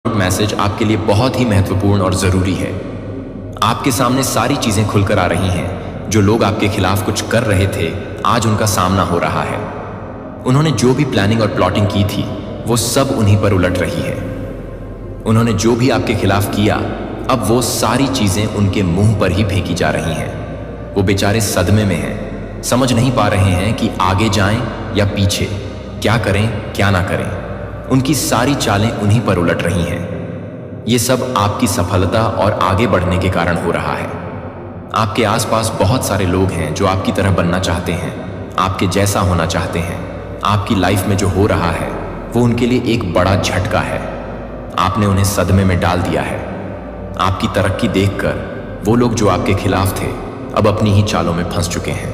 Message आपके लिए बहुत ही महत्वपूर्ण और ज़रूरी है। आपके सामने सारी चीज़ें खुलकर आ रही हैं। जो लोग आपके खिलाफ कुछ कर रहे थे, आज उनका सामना हो रहा है। उन्होंने जो भी प्लानिंग और प्लॉटिंग की थी, वो सब उन्हीं पर उलट रही है। उन्होंने जो भी आपके खिलाफ किया, अब वो सारी चीज़ें उनके मुंह पर ही फेंकी जा रही हैं। वो बेचारे सदमे में हैं, समझ नहीं पा रहे हैं कि आगे जाएं या पीछे, क्या करें क्या ना करें। उनकी सारी चालें उन्हीं पर उलट रही हैं। ये सब आपकी सफलता और आगे बढ़ने के कारण हो रहा है। आपके आसपास बहुत सारे लोग हैं जो आपकी तरह बनना चाहते हैं, आपके जैसा होना चाहते हैं। आपकी लाइफ में जो हो रहा है वो उनके लिए एक बड़ा झटका है। आपने उन्हें सदमे में डाल दिया है। आपकी तरक्की देखकर वो लोग जो आपके खिलाफ थे, अब अपनी ही चालों में फंस चुके हैं।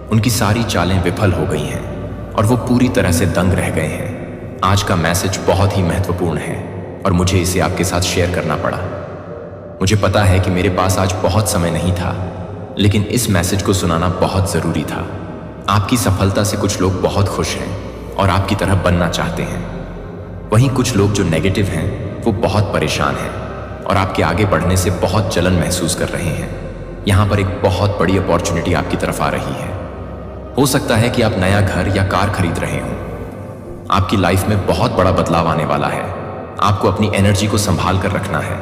उनकी सारी चालें विफल हो गई हैं और वो पूरी तरह से दंग रह गए हैं। आज का मैसेज बहुत ही महत्वपूर्ण है और मुझे इसे आपके साथ शेयर करना पड़ा। मुझे पता है कि मेरे पास आज बहुत समय नहीं था, लेकिन इस मैसेज को सुनाना बहुत ज़रूरी था। आपकी सफलता से कुछ लोग बहुत खुश हैं और आपकी तरह बनना चाहते हैं। वहीं कुछ लोग जो नेगेटिव हैं, वो बहुत परेशान हैं और आपके आगे बढ़ने से बहुत जलन महसूस कर रहे हैं। यहाँ पर एक बहुत बड़ी अपॉर्चुनिटी आपकी तरफ आ रही है। हो सकता है कि आप नया घर या कार खरीद रहे हों। आपकी लाइफ में बहुत बड़ा बदलाव आने वाला है। आपको अपनी एनर्जी को संभाल कर रखना है।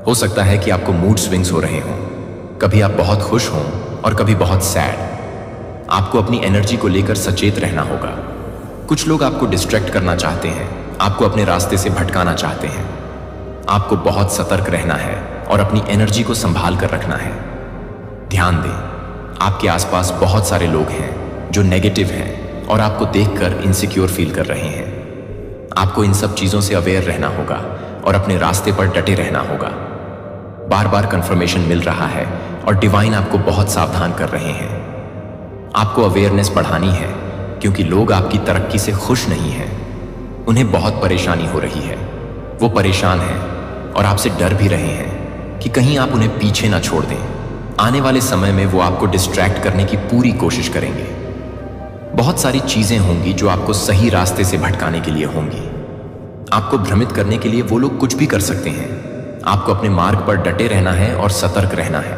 हो सकता है कि आपको मूड स्विंग्स हो रहे हों। कभी आप बहुत खुश हों और कभी बहुत सैड। आपको अपनी एनर्जी को लेकर सचेत रहना होगा। कुछ लोग आपको डिस्ट्रैक्ट करना चाहते हैं, आपको अपने रास्ते से भटकाना चाहते हैं। आपको बहुत सतर्क रहना है और अपनी एनर्जी को संभाल कर रखना है। ध्यान दें, आपके आसपास बहुत सारे लोग हैं जो नेगेटिव हैं और आपको देखकर इनसिक्योर फील कर रहे हैं। आपको इन सब चीज़ों से अवेयर रहना होगा और अपने रास्ते पर डटे रहना होगा। बार बार कंफर्मेशन मिल रहा है और डिवाइन आपको बहुत सावधान कर रहे हैं। आपको अवेयरनेस बढ़ानी है क्योंकि लोग आपकी तरक्की से खुश नहीं हैं। उन्हें बहुत परेशानी हो रही है। वो परेशान हैं और आपसे डर भी रहे हैं कि कहीं आप उन्हें पीछे ना छोड़ दें। आने वाले समय में वो आपको डिस्ट्रैक्ट करने की पूरी कोशिश करेंगे। बहुत सारी चीजें होंगी जो आपको सही रास्ते से भटकाने के लिए होंगी। आपको भ्रमित करने के लिए वो लोग कुछ भी कर सकते हैं। आपको अपने मार्ग पर डटे रहना है और सतर्क रहना है।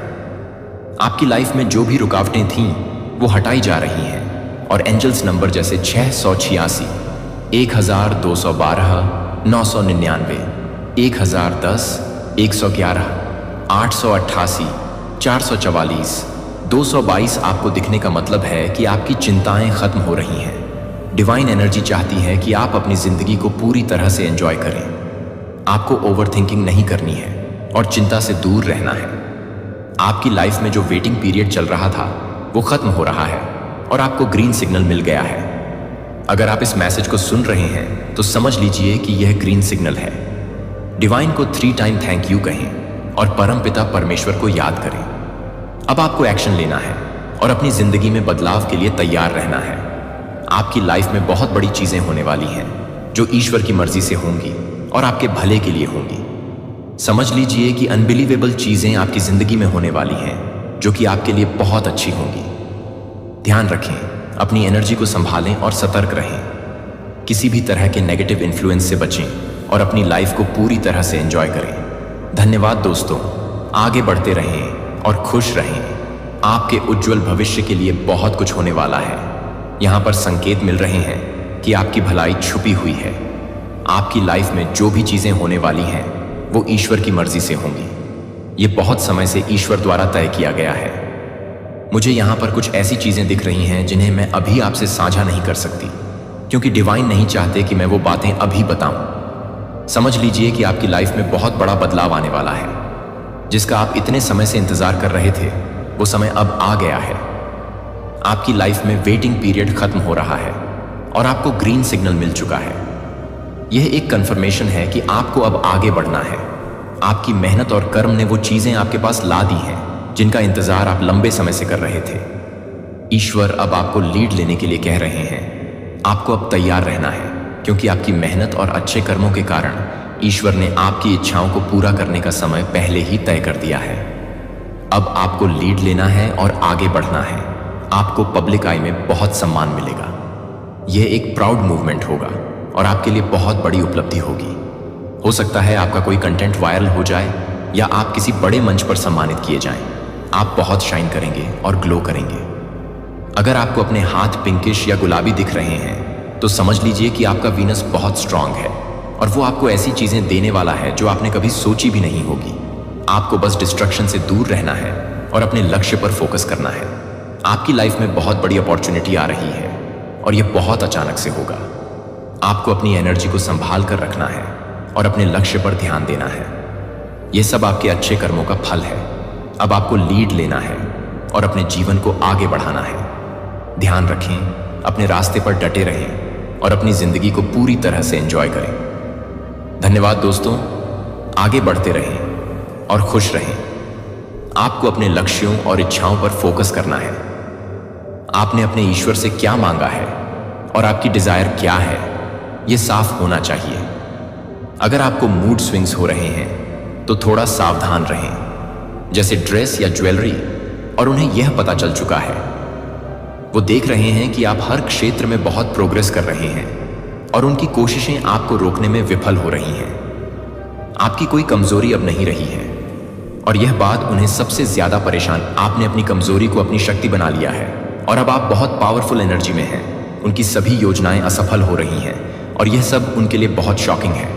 आपकी लाइफ में जो भी रुकावटें थीं, वो हटाई जा रही हैं और एंजल्स नंबर जैसे 686, 1212, 999, 1010, 111, 888, 444, 222 आपको दिखने का मतलब है कि आपकी चिंताएं खत्म हो रही हैं। डिवाइन एनर्जी चाहती है कि आप अपनी जिंदगी को पूरी तरह से एंजॉय करें। आपको ओवरथिंकिंग नहीं करनी है और चिंता से दूर रहना है। आपकी लाइफ में जो वेटिंग पीरियड चल रहा था, वो खत्म हो रहा है और आपको ग्रीन सिग्नल मिल गया है। अगर आप इस मैसेज को सुन रहे हैं तो समझ लीजिए कि यह ग्रीन सिग्नल है। डिवाइन को 3 टाइम थैंक यू कहें और परमपिता परमेश्वर को याद करें। अब आपको एक्शन लेना है और अपनी जिंदगी में बदलाव के लिए तैयार रहना है। आपकी लाइफ में बहुत बड़ी चीजें होने वाली हैं जो ईश्वर की मर्जी से होंगी और आपके भले के लिए होंगी। समझ लीजिए कि अनबिलीवेबल चीजें आपकी जिंदगी में होने वाली हैं जो कि आपके लिए बहुत अच्छी होंगी। ध्यान रखें, अपनी एनर्जी को संभालें और सतर्क रहें। किसी भी तरह के नेगेटिव इन्फ्लुएंस से बचें और अपनी लाइफ को पूरी तरह से एंजॉय करें। धन्यवाद दोस्तों, आगे बढ़ते रहें और खुश रहें। आपके उज्जवल भविष्य के लिए बहुत कुछ होने वाला है। यहाँ पर संकेत मिल रहे हैं कि आपकी भलाई छुपी हुई है। आपकी लाइफ में जो भी चीजें होने वाली हैं, वो ईश्वर की मर्जी से होंगी। ये बहुत समय से ईश्वर द्वारा तय किया गया है। मुझे यहाँ पर कुछ ऐसी चीजें दिख रही हैं जिन्हें मैं अभी आपसे साझा नहीं कर सकती, क्योंकि डिवाइन नहीं चाहते कि मैं वो बातें अभी बताऊं। समझ लीजिए कि आपकी लाइफ में बहुत बड़ा बदलाव आने वाला है। जिसका आप इतने समय से इंतजार कर रहे थे, वो समय अब आ गया है। आपकी लाइफ में वेटिंग पीरियड खत्म हो रहा है और आपको ग्रीन सिग्नल मिल चुका है। यह एक कंफर्मेशन है कि आपको अब आगे बढ़ना है। आपकी मेहनत और कर्म ने वो चीजें आपके पास ला दी हैं जिनका इंतजार आप लंबे समय से कर रहे थे। ईश्वर अब आपको लीड लेने के लिए कह रहे हैं। आपको अब तैयार रहना है, क्योंकि आपकी मेहनत और अच्छे कर्मों के कारण ईश्वर ने आपकी इच्छाओं को पूरा करने का समय पहले ही तय कर दिया है। अब आपको लीड लेना है और आगे बढ़ना है। आपको पब्लिक आई में बहुत सम्मान मिलेगा। यह एक प्राउड मूवमेंट होगा और आपके लिए बहुत बड़ी उपलब्धि होगी। हो सकता है आपका कोई कंटेंट वायरल हो जाए या आप किसी बड़े मंच पर सम्मानित किए जाएं। आप बहुत शाइन करेंगे और ग्लो करेंगे। अगर आपको अपने हाथ पिंकिश या गुलाबी दिख रहे हैं तो समझ लीजिए कि आपका वीनस बहुत स्ट्रांग है और वो आपको ऐसी चीजें देने वाला है जो आपने कभी सोची भी नहीं होगी। आपको बस डिस्ट्रैक्शन से दूर रहना है और अपने लक्ष्य पर फोकस करना है। आपकी लाइफ में बहुत बड़ी अपॉर्चुनिटी आ रही है और ये बहुत अचानक से होगा। आपको अपनी एनर्जी को संभाल कर रखना है और अपने लक्ष्य पर ध्यान देना है। यह सब आपके अच्छे कर्मों का फल है। अब आपको लीड लेना है और अपने जीवन को आगे बढ़ाना है। ध्यान रखें, अपने रास्ते पर डटे रहें और अपनी जिंदगी को पूरी तरह से एंजॉय करें। धन्यवाद दोस्तों, आगे बढ़ते रहें और खुश रहें। आपको अपने लक्ष्यों और इच्छाओं पर फोकस करना है। आपने अपने ईश्वर से क्या मांगा है और आपकी डिजायर क्या है, यह साफ होना चाहिए। अगर आपको मूड स्विंग्स हो रहे हैं तो थोड़ा सावधान रहें, जैसे ड्रेस या ज्वेलरी, और उन्हें यह पता चल चुका है। वो देख रहे हैं कि आप हर क्षेत्र में बहुत प्रोग्रेस कर रहे हैं और उनकी कोशिशें आपको रोकने में विफल हो रही हैं। आपकी कोई कमजोरी अब नहीं रही है और यह बात उन्हें सबसे ज्यादा परेशान। आपने अपनी कमजोरी को अपनी शक्ति बना लिया है और अब आप बहुत पावरफुल एनर्जी में हैं। उनकी सभी योजनाएं असफल हो रही हैं और यह सब उनके लिए बहुत शॉकिंग है।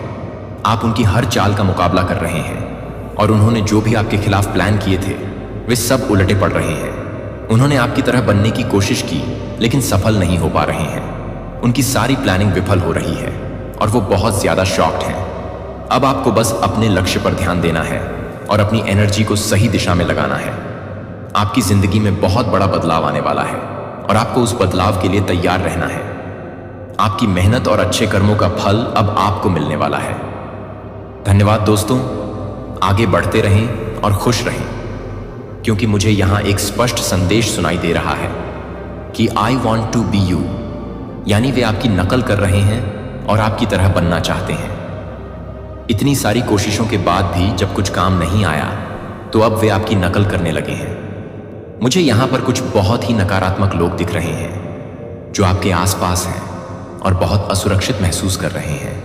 आप उनकी हर चाल का मुकाबला कर रहे हैं और उन्होंने जो भी आपके खिलाफ प्लान किए थे वे सब उलटे पड़ रहे हैं। उन्होंने आपकी तरह बनने की कोशिश की लेकिन सफल नहीं हो पा रहे हैं। उनकी सारी प्लानिंग विफल हो रही है और वो बहुत ज्यादा शॉक्ड हैं। अब आपको बस अपने लक्ष्य पर ध्यान देना है और अपनी एनर्जी को सही दिशा में लगाना है। आपकी जिंदगी में बहुत बड़ा बदलाव आने वाला है और आपको उस बदलाव के लिए तैयार रहना है। आपकी मेहनत और अच्छे कर्मों का फल अब आपको मिलने वाला है। धन्यवाद दोस्तों, आगे बढ़ते रहें और खुश रहें, क्योंकि मुझे यहां एक स्पष्ट संदेश सुनाई दे रहा है कि I want to be you, यानी वे आपकी नकल कर रहे हैं और आपकी तरह बनना चाहते हैं। इतनी सारी कोशिशों के बाद भी जब कुछ काम नहीं आया तो अब वे आपकी नकल करने लगे हैं। मुझे यहां पर कुछ बहुत ही नकारात्मक लोग दिख रहे हैं जो आपके आसपास हैं और बहुत असुरक्षित महसूस कर रहे हैं।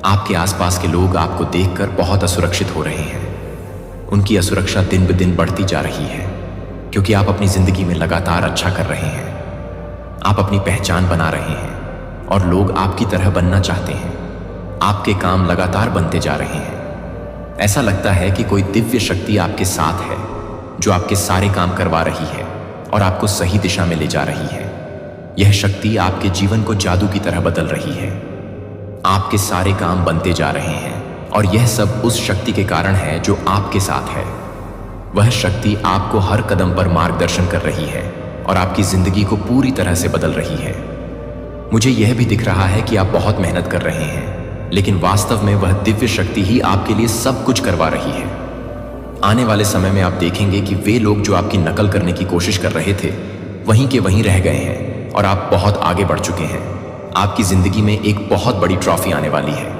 आपके आसपास के लोग आपको देखकर बहुत असुरक्षित हो रहे हैं। उनकी असुरक्षा दिन ब दिन बढ़ती जा रही है क्योंकि आप अपनी जिंदगी में लगातार अच्छा कर रहे हैं। आप अपनी पहचान बना रहे हैं और लोग आपकी तरह बनना चाहते हैं। आपके काम लगातार बनते जा रहे हैं। ऐसा लगता है कि कोई दिव्य शक्ति आपके साथ है जो आपके सारे काम करवा रही है और आपको सही दिशा में ले जा रही है। यह शक्ति आपके जीवन को जादू की तरह बदल रही है। आपके सारे काम बनते जा रहे हैं और यह सब उस शक्ति के कारण है जो आपके साथ है। वह शक्ति आपको हर कदम पर मार्गदर्शन कर रही है और आपकी जिंदगी को पूरी तरह से बदल रही है। मुझे यह भी दिख रहा है कि आप बहुत मेहनत कर रहे हैं, लेकिन वास्तव में वह दिव्य शक्ति ही आपके लिए सब कुछ करवा रही है। आने वाले समय में आप देखेंगे कि वे लोग जो आपकी नकल करने की कोशिश कर रहे थे वहीं के वहीं रह गए हैं और आप बहुत आगे बढ़ चुके हैं। आपकी जिंदगी में एक बहुत बड़ी ट्रॉफी आने वाली है।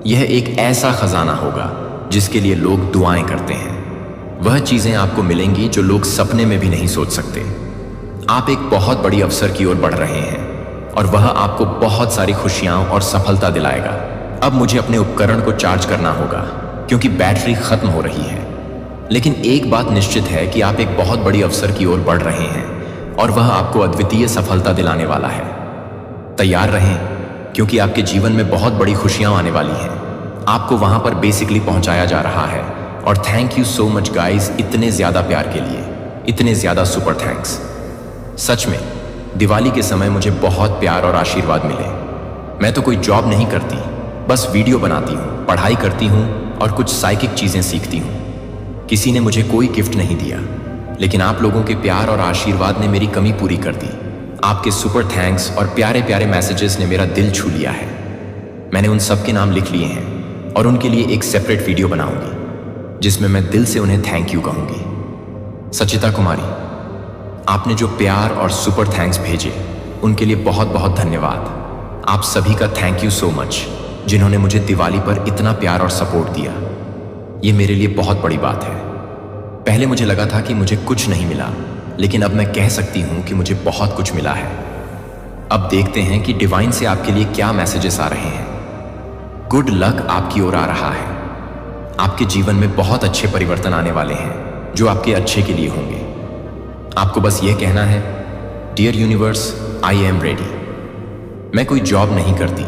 यह एक ऐसा खजाना होगा जिसके लिए लोग दुआएं करते हैं। वह चीजें आपको मिलेंगी जो लोग सपने में भी नहीं सोच सकते। आप एक बहुत बड़ी अवसर की ओर बढ़ रहे हैं और वह आपको बहुत सारी खुशियां और सफलता दिलाएगा। अब मुझे अपने उपकरण को चार्ज करना होगा क्योंकि बैटरी खत्म हो रही है। लेकिन एक बात निश्चित है कि आप एक बहुत बड़ी अवसर की ओर बढ़ रहे हैं और वह आपको अद्वितीय सफलता दिलाने वाला है। तैयार रहें क्योंकि आपके जीवन में बहुत बड़ी खुशियां आने वाली हैं। आपको वहां पर बेसिकली पहुंचाया जा रहा है और thank you so much guys, इतने ज्यादा प्यार के लिए, इतने ज्यादा सुपर थैंक्स। सच में दिवाली के समय मुझे बहुत प्यार और आशीर्वाद मिले। मैं तो कोई जॉब नहीं करती, बस वीडियो बनाती हूँ, पढ़ाई करती हूँ और कुछ साइकिक चीजें सीखती हूँ। किसी ने मुझे कोई गिफ्ट नहीं दिया, लेकिन आप लोगों के प्यार और आशीर्वाद ने मेरी कमी पूरी कर दी। आपके सुपर थैंक्स और प्यारे प्यारे मैसेजेस ने मेरा दिल छू लिया है। मैंने उन सब के नाम लिख लिए हैं और उनके लिए एक सेपरेट वीडियो बनाऊंगी जिसमें मैं दिल से उन्हें थैंक यू कहूंगी। सचिता कुमारी, आपने जो प्यार और सुपर थैंक्स भेजे उनके लिए बहुत बहुत धन्यवाद। आप सभी का थैंक यू सो मच जिन्होंने मुझे दिवाली पर इतना प्यार और सपोर्ट दिया। ये मेरे लिए बहुत बड़ी बात है। पहले मुझे लगा था कि मुझे कुछ नहीं मिला, लेकिन अब मैं कह सकती हूं कि मुझे बहुत कुछ मिला है। अब देखते हैं कि डिवाइन से आपके लिए क्या मैसेजेस आ रहे हैं। गुड लक आपकी ओर आ रहा है। आपके जीवन में बहुत अच्छे परिवर्तन आने वाले हैं जो आपके अच्छे के लिए होंगे। आपको बस यह कहना है, dear universe, I am ready. मैं कोई जॉब नहीं करती,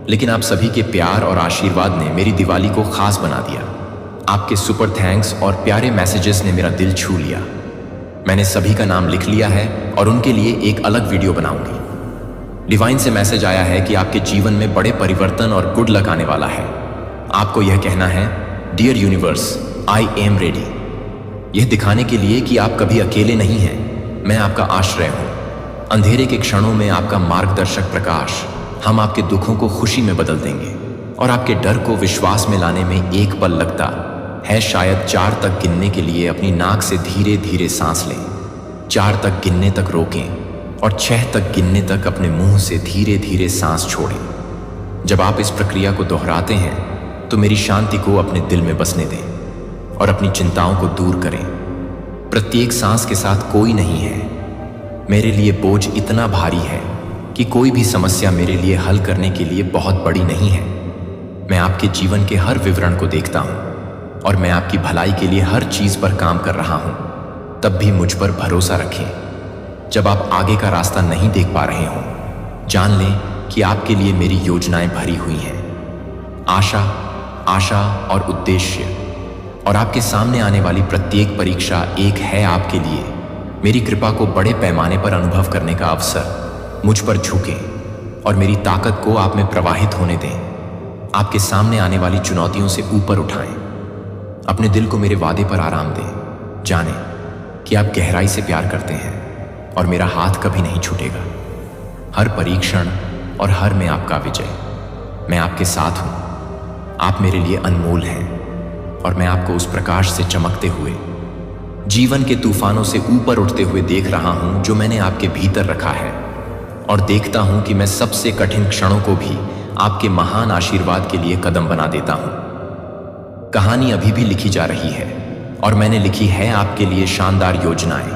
लेकिन आप सभी के प्यार और आशीर्वाद ने मेरी दिवाली को खास बना दिया। आपके सुपर थैंक्स और प्यारे मैसेजेस ने मेरा दिल छू लिया। मैंने सभी का नाम लिख लिया है और उनके लिए एक अलग वीडियो बनाऊंगी। डिवाइन से मैसेज आया है कि आपके जीवन में बड़े परिवर्तन और गुड लक आने वाला है। आपको यह कहना है, dear universe, I am ready. यह दिखाने के लिए कि आप कभी अकेले नहीं हैं, मैं आपका आश्रय हूं। अंधेरे के क्षणों में आपका मार्गदर्शक प्रकाश। हम आपके दुखों को खुशी में बदल देंगे और आपके डर को विश्वास में लाने में एक पल लगता है शायद 4 तक गिनने के लिए अपनी नाक से धीरे धीरे सांस लें। 4 तक गिनने तक रोकें और 6 तक गिनने तक अपने मुंह से धीरे धीरे सांस छोड़ें। जब आप इस प्रक्रिया को दोहराते हैं तो मेरी शांति को अपने दिल में बसने दें और अपनी चिंताओं को दूर करें। प्रत्येक सांस के साथ कोई नहीं है। मेरे लिए बोझ इतना भारी है कि कोई भी समस्या मेरे लिए हल करने के लिए बहुत बड़ी नहीं है। मैं आपके जीवन के हर विवरण को देखता हूं और मैं आपकी भलाई के लिए हर चीज पर काम कर रहा हूं। तब भी मुझ पर भरोसा रखें। जब आप आगे का रास्ता नहीं देख पा रहे हों, जान लें कि आपके लिए मेरी योजनाएं भरी हुई हैं। आशा और उद्देश्य। और आपके सामने आने वाली प्रत्येक परीक्षा एक है आपके लिए मेरी कृपा को बड़े पैमाने पर अनुभव करने का अवसर। मुझ पर झुकें और मेरी ताकत को आप में प्रवाहित होने दें। आपके सामने आने वाली चुनौतियों से ऊपर उठाएं। अपने दिल को मेरे वादे पर आराम दें। जानें कि आप गहराई से प्यार करते हैं और मेरा हाथ कभी नहीं छूटेगा। हर परीक्षण और हर में आपका विजय। मैं आपके साथ हूं। आप मेरे लिए अनमोल हैं और मैं आपको उस प्रकाश से चमकते हुए जीवन के तूफानों से ऊपर उठते हुए देख रहा हूं जो मैंने आपके भीतर रखा है। और देखता हूं कि मैं सबसे कठिन क्षणों को भी आपके महान आशीर्वाद के लिए कदम बना देता हूं। कहानी अभी भी लिखी जा रही है और मैंने लिखी है आपके लिए शानदार योजनाएं।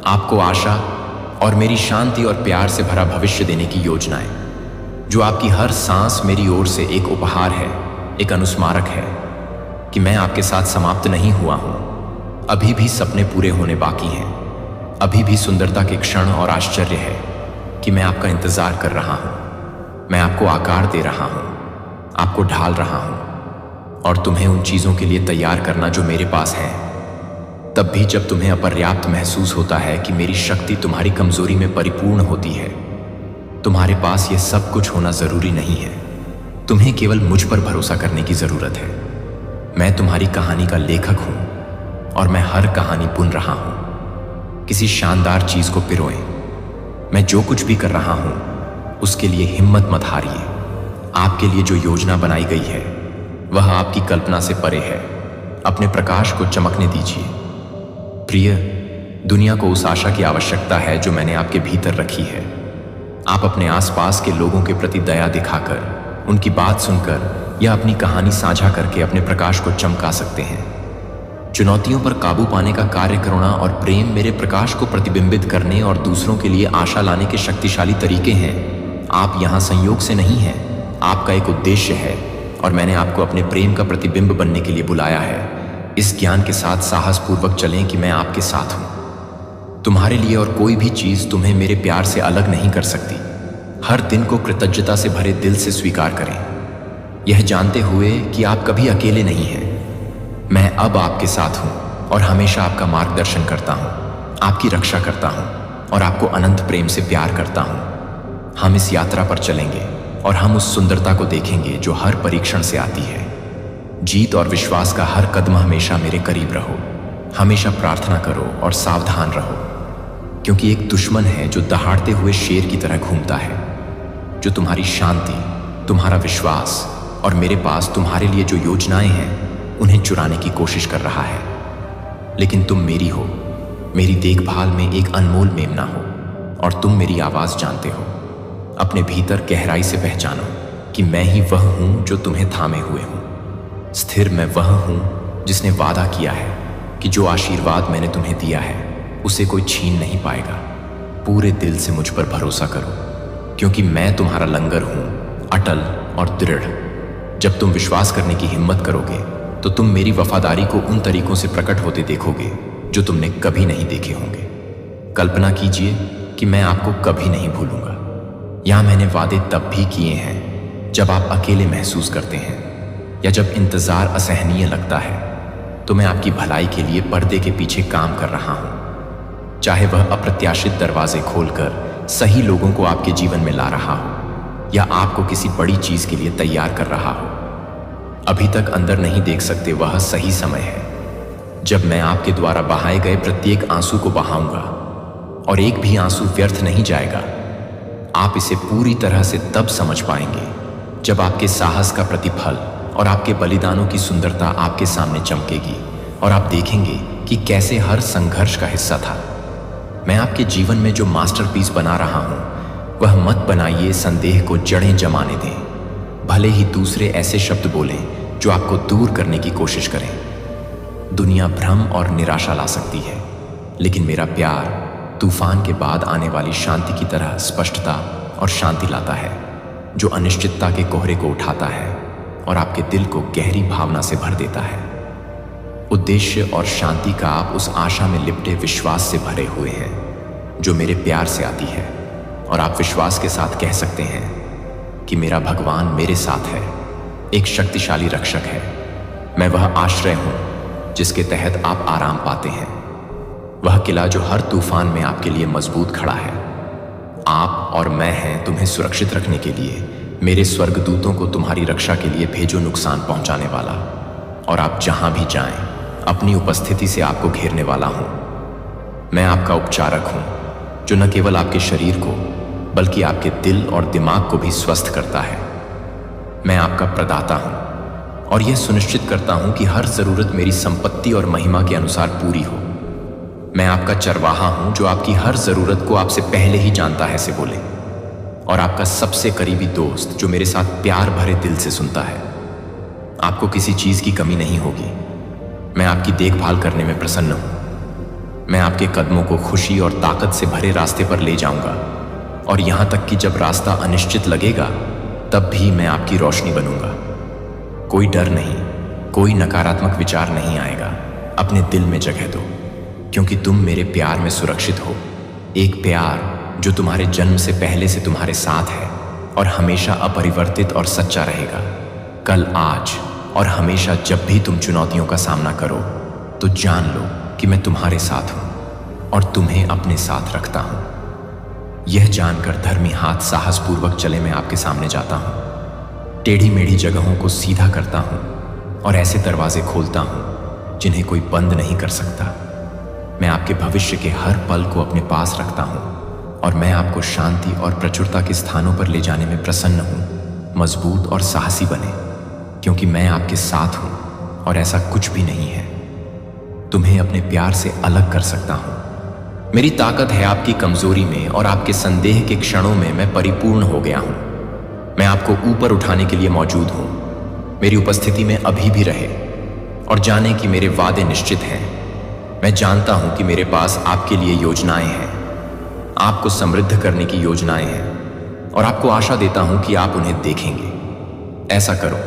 आपको आशा और मेरी शांति और प्यार से भरा भविष्य देने की योजनाएं, जो आपकी हर सांस मेरी ओर से एक उपहार है, एक अनुस्मारक है कि मैं आपके साथ समाप्त नहीं हुआ हूं। अभी भी सपने पूरे होने बाकी हैं। अभी भी सुंदरता के क्षण और आश्चर्य है कि मैं आपका इंतजार कर रहा हूं। मैं आपको आकार दे रहा हूं, आपको ढाल रहा हूं और तुम्हें उन चीजों के लिए तैयार करना जो मेरे पास है। तब भी जब तुम्हें अपर्याप्त महसूस होता है कि मेरी शक्ति तुम्हारी कमजोरी में परिपूर्ण होती है, तुम्हारे पास यह सब कुछ होना जरूरी नहीं है। तुम्हें केवल मुझ पर भरोसा करने की जरूरत है। मैं तुम्हारी कहानी का लेखक हूं और मैं हर कहानी बुन रहा हूं। किसी शानदार चीज को पिरोएं। मैं जो कुछ भी कर रहा हूं उसके लिए हिम्मत मत हारिए। आपके लिए जो योजना बनाई गई है वह आपकी कल्पना से परे है। अपने प्रकाश को चमकने दीजिए। प्रिय, दुनिया को उस आशा की आवश्यकता है जो मैंने आपके भीतर रखी है। आप अपने आसपास के लोगों के प्रति दया दिखाकर, उनकी बात सुनकर या अपनी कहानी साझा करके अपने प्रकाश को चमका सकते हैं। चुनौतियों पर काबू पाने का कार्य, करुणा और प्रेम मेरे प्रकाश को प्रतिबिंबित करने और दूसरों के लिए आशा लाने के शक्तिशाली तरीके हैं। आप यहाँ संयोग से नहीं हैं, आपका एक उद्देश्य है और मैंने आपको अपने प्रेम का प्रतिबिंब बनने के लिए बुलाया है। इस ज्ञान के साथ साहसपूर्वक चलें कि मैं आपके साथ हूं। तुम्हारे लिए और कोई भी चीज तुम्हें मेरे प्यार से अलग नहीं कर सकती। हर दिन को कृतज्ञता से भरे दिल से स्वीकार करें, यह जानते हुए कि आप कभी अकेले नहीं हैं। मैं अब आपके साथ हूं और हमेशा आपका मार्गदर्शन करता हूं, आपकी रक्षा करता हूं और आपको अनंत प्रेम से प्यार करता हूं। हम इस यात्रा पर चलेंगे और हम उस सुंदरता को देखेंगे जो हर परीक्षण से आती है। जीत और विश्वास का हर कदम हमेशा मेरे करीब रहो। हमेशा प्रार्थना करो और सावधान रहो, क्योंकि एक दुश्मन है जो दहाड़ते हुए शेर की तरह घूमता है, जो तुम्हारी शांति, तुम्हारा विश्वास और मेरे पास तुम्हारे लिए जो योजनाएं हैं उन्हें चुराने की कोशिश कर रहा है। लेकिन तुम मेरी हो, मेरी देखभाल में एक अनमोल मेमना हो और तुम मेरी आवाज जानते हो। अपने भीतर गहराई से पहचानो कि मैं ही वह हूं जो तुम्हें थामे हुए हूं। स्थिर मैं वह हूं जिसने वादा किया है कि जो आशीर्वाद मैंने तुम्हें दिया है उसे कोई छीन नहीं पाएगा। पूरे दिल से मुझ पर भरोसा करो, क्योंकि मैं तुम्हारा लंगर हूं, अटल और दृढ़। जब तुम विश्वास करने की हिम्मत करोगे तो तुम मेरी वफादारी को उन तरीकों से प्रकट होते देखोगे जो तुमने कभी नहीं देखे होंगे। कल्पना कीजिए कि मैं आपको कभी नहीं भूलूंगा। यहां मैंने वादे तब भी किए हैं जब आप अकेले महसूस करते हैं या जब इंतजार असहनीय लगता है, तो मैं आपकी भलाई के लिए पर्दे के पीछे काम कर रहा हूं। चाहे वह अप्रत्याशित दरवाजे खोलकर सही लोगों को आपके जीवन में ला रहा हो या आपको किसी बड़ी चीज के लिए तैयार कर रहा हो। अभी तक अंदर नहीं देख सकते वह सही समय है जब मैं आपके द्वारा बहाए गए प्रत्येक आंसू को बहाऊंगा, और एक भी आंसू व्यर्थ नहीं जाएगा। आप इसे पूरी तरह से तब समझ पाएंगे जब आपके साहस का प्रतिफल और आपके बलिदानों की सुंदरता आपके सामने चमकेगी और आप देखेंगे कि कैसे हर संघर्ष का हिस्सा था। मैं आपके जीवन में जो मास्टरपीस बना रहा हूं, वह मत बनाइए संदेह को जड़ें जमाने दें। भले ही दूसरे ऐसे शब्द बोलें जो आपको दूर करने की कोशिश करें। दुनिया भ्रम और निराशा ला सकती है, लेकिन मेरा प्यार तूफान के बाद आने वाली शांति की तरह स्पष्टता और शांति लाता है, जो अनिश्चितता के कोहरे को उठाता है और आपके दिल को गहरी भावना से भर देता है। उद्देश्य और शांति का आप उस आशा में लिपटे विश्वास से भरे हुए हैं जो मेरे प्यार से आती है, और आप विश्वास के साथ कह सकते हैं कि मेरा भगवान मेरे साथ है, एक शक्तिशाली रक्षक है। मैं वह आश्रय हूं जिसके तहत आप आराम पाते हैं, वह किला जो हर तूफान में आपके लिए मजबूत खड़ा है। आप और मैं हैं तुम्हें सुरक्षित रखने के लिए। मेरे स्वर्गदूतों को तुम्हारी रक्षा के लिए भेजो नुकसान पहुंचाने वाला, और आप जहां भी जाएं अपनी उपस्थिति से आपको घेरने वाला हूं। मैं आपका उपचारक हूं जो न केवल आपके शरीर को बल्कि आपके दिल और दिमाग को भी स्वस्थ करता है। मैं आपका प्रदाता हूं और यह सुनिश्चित करता हूं कि हर जरूरत मेरी संपत्ति और महिमा के अनुसार पूरी हो। मैं आपका चरवाहा हूं जो आपकी हर जरूरत को आपसे पहले ही जानता है से बोले, और आपका सबसे करीबी दोस्त जो मेरे साथ प्यार भरे दिल से सुनता है। आपको किसी चीज की कमी नहीं होगी। मैं आपकी देखभाल करने में प्रसन्न हूं। मैं आपके कदमों को खुशी और ताकत से भरे रास्ते पर ले जाऊंगा, और यहां तक कि जब रास्ता अनिश्चित लगेगा तब भी मैं आपकी रोशनी बनूंगा। कोई डर नहीं, कोई नकारात्मक विचार नहीं आएगा। अपने दिल में जगह दो, क्योंकि तुम मेरे प्यार में सुरक्षित हो। एक प्यार जो तुम्हारे जन्म से पहले से तुम्हारे साथ है और हमेशा अपरिवर्तित और सच्चा रहेगा। कल, आज और हमेशा जब भी तुम चुनौतियों का सामना करो तो जान लो कि मैं तुम्हारे साथ हूं और तुम्हें अपने साथ रखता हूं। यह जानकर धर्मी हाथ साहसपूर्वक चले मैं आपके सामने जाता हूं। टेढ़ी मेढ़ी जगहों को सीधा करता हूं और ऐसे दरवाजे खोलता हूं जिन्हें कोई बंद नहीं कर सकता। मैं आपके भविष्य के हर पल को अपने पास रखता हूं और मैं आपको शांति और प्रचुरता के स्थानों पर ले जाने में प्रसन्न हूं। मजबूत और साहसी बने, क्योंकि मैं आपके साथ हूं और ऐसा कुछ भी नहीं है तुम्हें अपने प्यार से अलग कर सकता हूं। मेरी ताकत है आपकी कमजोरी में, और आपके संदेह के क्षणों में मैं परिपूर्ण हो गया हूं। मैं आपको ऊपर उठाने के लिए मौजूद हूं। मेरी उपस्थिति में अभी भी रहे और जाने कि मेरे वादे निश्चित हैं। मैं जानता हूं कि मेरे पास आपके लिए योजनाएं हैं, आपको समृद्ध करने की योजनाएं हैं, और आपको आशा देता हूं कि आप उन्हें देखेंगे। ऐसा करो,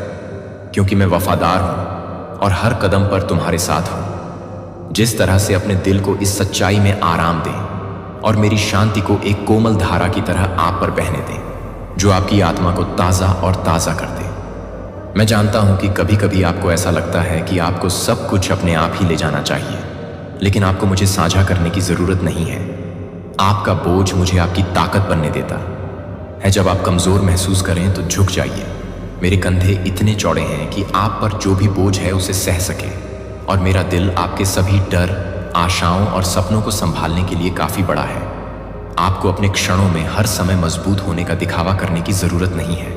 क्योंकि मैं वफादार हूं और हर कदम पर तुम्हारे साथ हूं। जिस तरह से अपने दिल को इस सच्चाई में आराम दें और मेरी शांति को एक कोमल धारा की तरह आप पर बहने दें, जो आपकी आत्मा को ताज़ा और ताज़ा कर दे। मैं जानता हूं कि कभी कभी आपको ऐसा लगता है कि आपको सब कुछ अपने आप ही ले जाना चाहिए, लेकिन आपको मुझे साझा करने की ज़रूरत नहीं है। आपका बोझ मुझे आपकी ताकत बनने देता है। जब आप कमज़ोर महसूस करें तो झुक जाइए। मेरे कंधे इतने चौड़े हैं कि आप पर जो भी बोझ है उसे सह सके, और मेरा दिल आपके सभी डर, आशाओं और सपनों को संभालने के लिए काफ़ी बड़ा है। आपको अपने क्षणों में हर समय मजबूत होने का दिखावा करने की ज़रूरत नहीं है।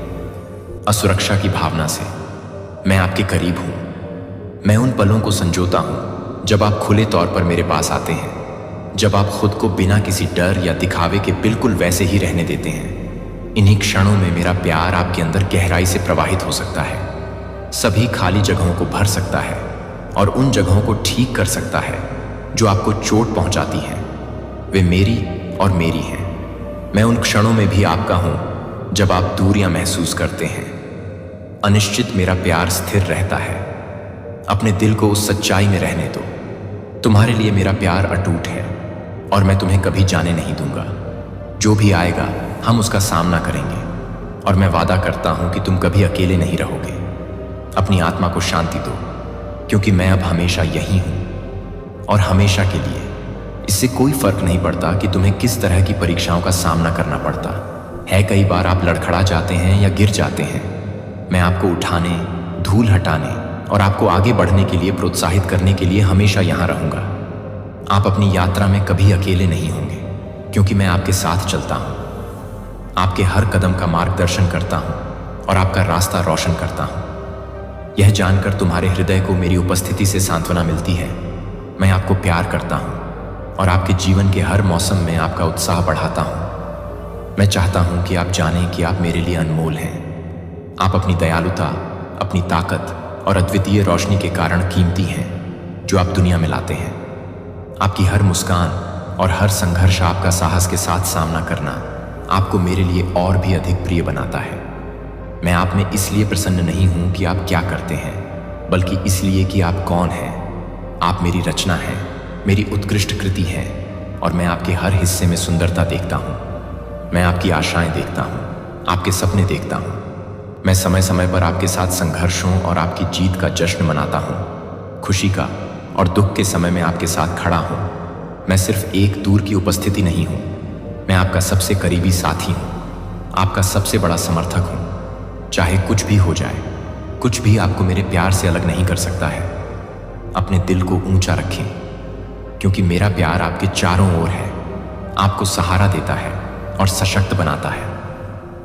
असुरक्षा की भावना से मैं आपके करीब हूँ। मैं उन पलों को संजोता हूँ जब आप खुले तौर पर मेरे पास आते हैं, जब आप खुद को बिना किसी डर या दिखावे के बिल्कुल वैसे ही रहने देते हैं। इन्हीं क्षणों में मेरा प्यार आपके अंदर गहराई से प्रवाहित हो सकता है, सभी खाली जगहों को भर सकता है और उन जगहों को ठीक कर सकता है जो आपको चोट पहुंचाती हैं। वे मेरी और मेरी हैं। मैं उन क्षणों में भी आपका हूं जब आप दूरियां महसूस करते हैं। अनिश्चित मेरा प्यार स्थिर रहता है। अपने दिल को उस सच्चाई में रहने दो। तुम्हारे लिए मेरा प्यार अटूट है और मैं तुम्हें कभी जाने नहीं दूंगा। जो भी आएगा हम उसका सामना करेंगे और मैं वादा करता हूं कि तुम कभी अकेले नहीं रहोगे। अपनी आत्मा को शांति दो, क्योंकि मैं अब हमेशा यही हूं और हमेशा के लिए। इससे कोई फर्क नहीं पड़ता कि तुम्हें किस तरह की परीक्षाओं का सामना करना पड़ता है। कई बार आप लड़खड़ा जाते हैं या गिर जाते हैं। मैं आपको उठाने, धूल हटाने और आपको आगे बढ़ने के लिए प्रोत्साहित करने के लिए हमेशा यहां रहूंगा। आप अपनी यात्रा में कभी अकेले नहीं होंगे, क्योंकि मैं आपके साथ चलता हूं, आपके हर कदम का मार्गदर्शन करता हूं और आपका रास्ता रोशन करता हूं। यह जानकर तुम्हारे हृदय को मेरी उपस्थिति से सांत्वना मिलती है। मैं आपको प्यार करता हूं और आपके जीवन के हर मौसम में आपका उत्साह बढ़ाता हूं। मैं चाहता हूं कि आप जानें कि आप मेरे लिए अनमोल हैं। आप अपनी दयालुता, अपनी ताकत और अद्वितीय रोशनी के कारण कीमती हैं, जो आप दुनिया में लाते हैं। आपकी हर मुस्कान और हर संघर्ष, आपका साहस के साथ सामना करना आपको मेरे लिए और भी अधिक प्रिय बनाता है। मैं आप में इसलिए प्रसन्न नहीं हूं कि आप क्या करते हैं, बल्कि इसलिए कि आप कौन हैं। आप मेरी रचना हैं, मेरी उत्कृष्ट कृति है और मैं आपके हर हिस्से में सुंदरता देखता हूं। मैं आपकी आशाएं देखता हूं, आपके सपने देखता हूं। मैं समय समय पर आपके साथ संघर्षों और आपकी जीत का जश्न मनाता हूं। खुशी का और दुख के समय में आपके साथ खड़ा हूं। मैं सिर्फ एक दूर की उपस्थिति नहीं हूं, मैं आपका सबसे करीबी साथी हूं, आपका सबसे बड़ा समर्थक हूं। चाहे कुछ भी हो जाए, कुछ भी आपको मेरे प्यार से अलग नहीं कर सकता है। अपने दिल को ऊंचा रखें, क्योंकि मेरा प्यार आपके चारों ओर है, आपको सहारा देता है और सशक्त बनाता है।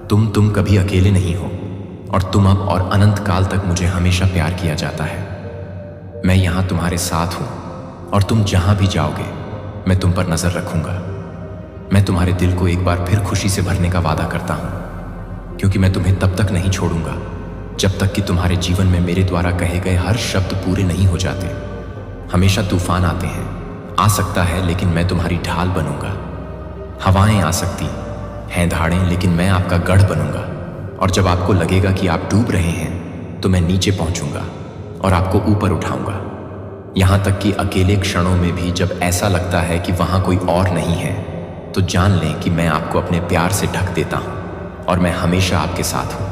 तुम कभी अकेले नहीं हो और तुम अब और अनंत काल तक मुझे हमेशा प्यार किया जाता है। मैं यहां तुम्हारे साथ हूं और तुम जहां भी जाओगे मैं तुम पर नजर रखूंगा। मैं तुम्हारे दिल को एक बार फिर खुशी से भरने का वादा करता हूं, क्योंकि मैं तुम्हें तब तक नहीं छोड़ूंगा जब तक कि तुम्हारे जीवन में मेरे द्वारा कहे गए हर शब्द पूरे नहीं हो जाते। हमेशा तूफान आते हैं, आ सकता है, लेकिन मैं तुम्हारी ढाल बनूंगा। हवाएं आ सकती हैं, धाड़ें, लेकिन मैं आपका गढ़ बनूंगा। और जब आपको लगेगा कि आप डूब रहे हैं, तो मैं नीचे पहुंचूंगा और आपको ऊपर उठाऊंगा। यहां तक कि अकेले क्षणों में भी जब ऐसा लगता है कि वहां कोई और नहीं है, तो जान लें कि मैं आपको अपने प्यार से ढक देता हूं और मैं हमेशा आपके साथ हूं।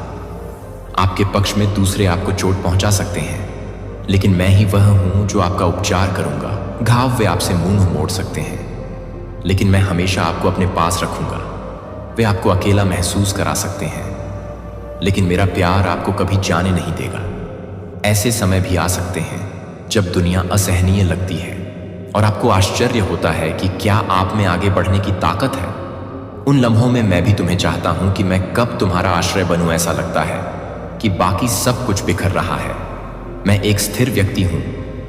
आपके पक्ष में दूसरे आपको चोट पहुंचा सकते हैं, लेकिन मैं ही वह हूं जो आपका उपचार करूंगा। घाव वे आपसे मुंह मोड़ सकते हैं, लेकिन मैं हमेशा आपको अपने पास रखूंगा। वे आपको अकेला महसूस करा सकते हैं, लेकिन मेरा प्यार आपको कभी जाने नहीं देगा। ऐसे समय भी आ सकते हैं जब दुनिया असहनीय लगती है और आपको आश्चर्य होता है कि क्या आप में आगे बढ़ने की ताकत है। उन लम्हों में मैं भी तुम्हें चाहता हूं कि मैं कब तुम्हारा आश्रय बनूं। ऐसा लगता है कि बाकी सब कुछ बिखर रहा है। मैं एक स्थिर व्यक्ति हूं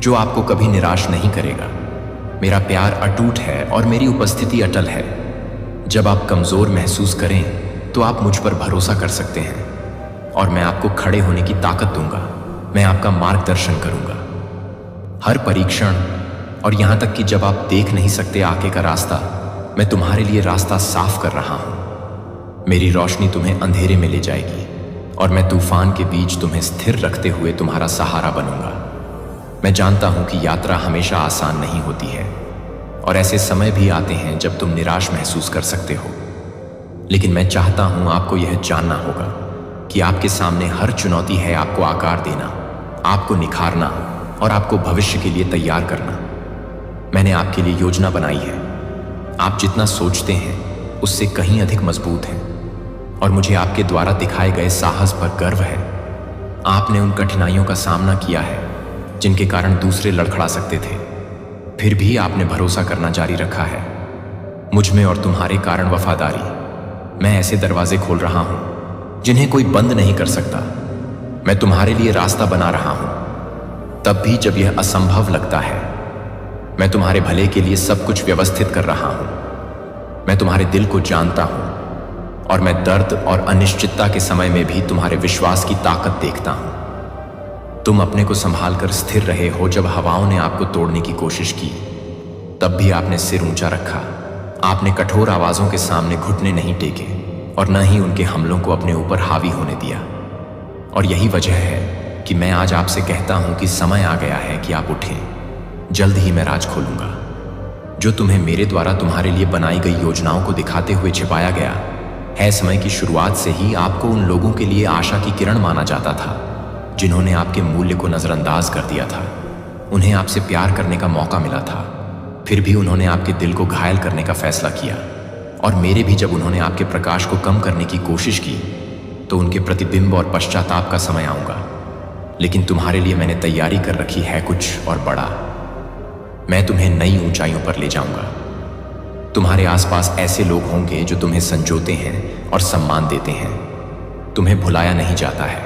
जो आपको कभी निराश नहीं करेगा। मेरा प्यार अटूट है और मेरी उपस्थिति अटल है। जब आप कमजोर महसूस करें तो आप मुझ पर भरोसा कर सकते हैं और मैं आपको खड़े होने की ताकत दूंगा। मैं आपका मार्गदर्शन करूंगा हर परीक्षण, और यहां तक कि जब आप देख नहीं सकते आगे का रास्ता, मैं तुम्हारे लिए रास्ता साफ कर रहा हूं। मेरी रोशनी तुम्हें अंधेरे में ले जाएगी और मैं तूफान के बीच तुम्हें स्थिर रखते हुए तुम्हारा सहारा बनूंगा। मैं जानता हूं कि यात्रा हमेशा आसान नहीं होती है और ऐसे समय भी आते हैं जब तुम निराश महसूस कर सकते हो, लेकिन मैं चाहता हूं आपको यह जानना होगा कि आपके सामने हर चुनौती है आपको आकार देना, आपको निखारना और आपको भविष्य के लिए तैयार करना। मैंने आपके लिए योजना बनाई है। आप जितना सोचते हैं उससे कहीं अधिक मजबूत हैं और मुझे आपके द्वारा दिखाए गए साहस पर गर्व है। आपने उन कठिनाइयों का सामना किया है जिनके कारण दूसरे लड़खड़ा सकते थे, फिर भी आपने भरोसा करना जारी रखा है। मुझ में और तुम्हारे कारण वफादारी। मैं ऐसे दरवाजे खोल रहा हूं जिन्हें कोई बंद नहीं कर सकता। मैं तुम्हारे लिए रास्ता बना रहा हूं, तब भी जब यह असंभव लगता है। मैं तुम्हारे भले के लिए सब कुछ व्यवस्थित कर रहा हूं। मैं तुम्हारे दिल को जानता हूं और मैं दर्द और अनिश्चितता के समय में भी तुम्हारे विश्वास की ताकत देखता हूं। तुम अपने को संभाल कर स्थिर रहे हो। जब हवाओं ने आपको तोड़ने की कोशिश की, तब भी आपने सिर ऊंचा रखा। आपने कठोर आवाजों के सामने घुटने नहीं टेके और न ही उनके हमलों को अपने ऊपर हावी होने दिया। और यही वजह है कि मैं आज आपसे कहता हूं कि समय आ गया है कि आप उठें। जल्द ही मैं राज खोलूंगा। जो तुम्हें मेरे द्वारा तुम्हारे लिए बनाई गई योजनाओं को दिखाते हुए छिपाया गया है, समय की शुरुआत से ही आपको उन लोगों के लिए आशा की किरण माना जाता था जिन्होंने आपके मूल्य को नजरअंदाज कर दिया था। उन्हें आपसे प्यार करने का मौका मिला था, फिर भी उन्होंने आपके दिल को घायल करने का फैसला किया। और मेरे भी जब उन्होंने आपके प्रकाश को कम करने की कोशिश की तो उनके प्रतिबिंब और पश्चाताप का समय आऊंगा। लेकिन तुम्हारे लिए मैंने तैयारी कर रखी है कुछ और बड़ा। मैं तुम्हें नई ऊंचाइयों पर ले जाऊंगा। तुम्हारे आसपास ऐसे लोग होंगे जो तुम्हें संजोते हैं और सम्मान देते हैं। तुम्हें भुलाया नहीं जाता है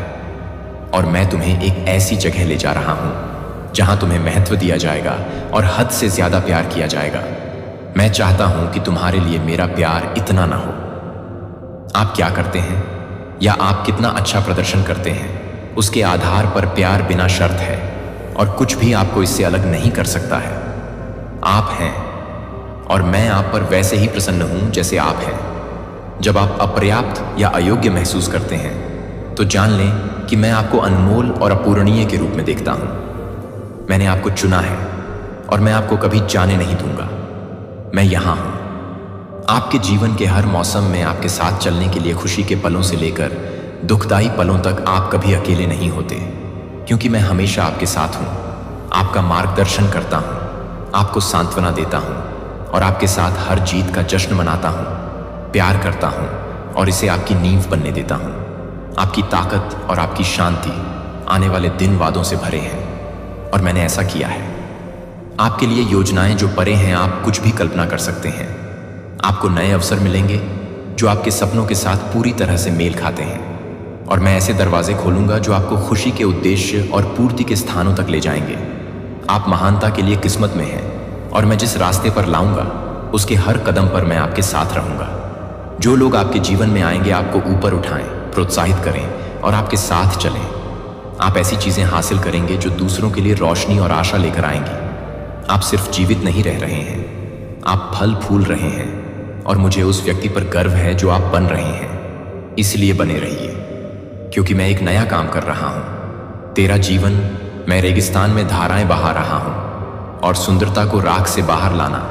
और मैं तुम्हें एक ऐसी जगह ले जा रहा हूं जहां तुम्हें महत्व दिया जाएगा और हद से ज्यादा प्यार किया जाएगा। मैं चाहता हूं कि तुम्हारे लिए मेरा प्यार इतना ना हो। आप क्या करते हैं या आप कितना अच्छा प्रदर्शन करते हैं, उसके आधार पर प्यार बिना शर्त है और कुछ भी आपको इससे अलग नहीं कर सकता है। आप हैं और मैं आप पर वैसे ही प्रसन्न हूं जैसे आप हैं। जब आप अपर्याप्त या अयोग्य महसूस करते हैं तो जान लें कि मैं आपको अनमोल और अपूरणीय के रूप में देखता हूं। मैंने आपको चुना है और मैं आपको कभी जाने नहीं दूंगा। मैं यहां हूं आपके जीवन के हर मौसम में, आपके साथ चलने के लिए। खुशी के पलों से लेकर दुखदाई पलों तक आप कभी अकेले नहीं होते, क्योंकि मैं हमेशा आपके साथ हूं। आपका मार्गदर्शन करता हूं, आपको सांत्वना देता हूं और आपके साथ हर जीत का जश्न मनाता हूं। प्यार करता हूं और इसे आपकी नींव बनने देता हूं। आपकी ताकत और आपकी शांति आने वाले दिन वादों से भरे हैं और मैंने ऐसा किया है। आपके लिए योजनाएं जो परे हैं, आप कुछ भी कल्पना कर सकते हैं। आपको नए अवसर मिलेंगे जो आपके सपनों के साथ पूरी तरह से मेल खाते हैं और मैं ऐसे दरवाजे खोलूंगा जो आपको खुशी के उद्देश्य और पूर्ति के स्थानों तक ले जाएंगे। आप महानता के लिए किस्मत में हैं और मैं जिस रास्ते पर लाऊंगा उसके हर कदम पर मैं आपके साथ रहूंगा। जो लोग आपके जीवन में आएंगे आपको ऊपर उठाएं, प्रोत्साहित करें और आपके साथ चलें। आप ऐसी चीजें हासिल करेंगे जो दूसरों के लिए रोशनी और आशा लेकर आएंगी। आप सिर्फ जीवित नहीं रह रहे हैं, आप फल फूल रहे हैं और मुझे उस व्यक्ति पर गर्व है जो आप बन रहे हैं। इसलिए बने रहिए, क्योंकि मैं एक नया काम कर रहा हूं। तेरा जीवन, मैं रेगिस्तान में धाराएं बहा रहा हूं और सुंदरता को राख से बाहर लाना,